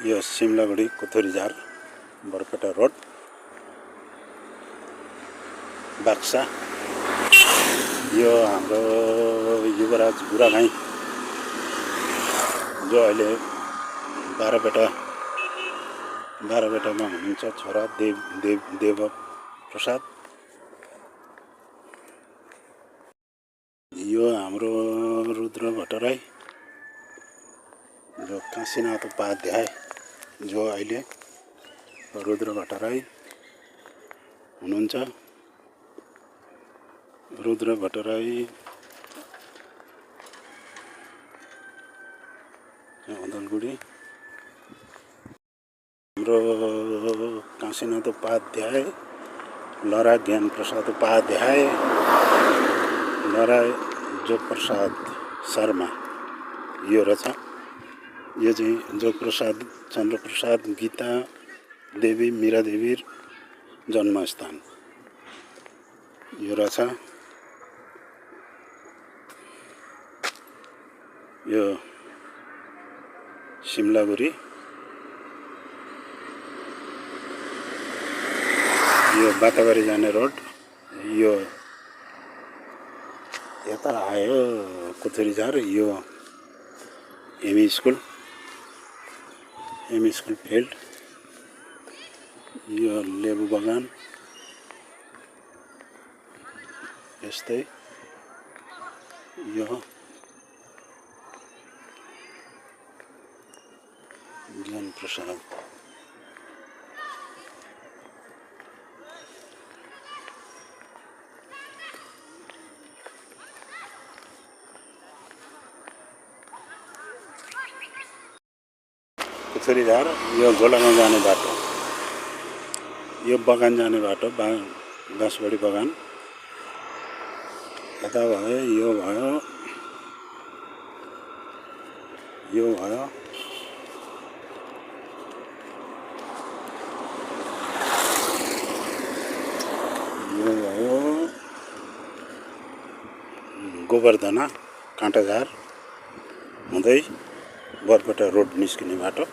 यो सिमलागुडी कुथुरीझार बरपेटा रोड बाक्सा। यो हाम्रो युवराज बुढाभाइ जो अहिले बाह्रपेटामा हुनुहुन्छ, छोरा देव प्रसाद। यो हाम्रो रुद्र भट्टराई जो काशीनाथ उपाध्याय जो अहिले रुद्र भट्टराई हुनुहुन्छ। रुद्र भट्टराई अदलगुडी। हाम्रो काशीनाथ उपाध्याय, लरा ज्ञान प्रसाद उपाध्याय, लरा जोग प्रसाद शर्मा यो रहेछ। यो चाहिँ जोग प्रसाद चन्द्र प्रसाद गीता देवी मीरा देवी जन्मस्थान यो रहेछ। यो सिमलागुडी, यो बाटाबारी जाने रोड। यो यता आयो कुथुरीझार। यो एमई स्कुल फिल्ड। यो लेबु बगान यस्तै। यो ज्ञान प्रसाद। कुथुरीझार यो गोलागाउँ जाने बाटो, यो बगान जाने बाटो बाँसबडी बगान। यता भयो, यो भयो, यो भयो। यो भयो गोबरधना काँटाझार हुँदै बरपेटा रोड निस्किने बाटो।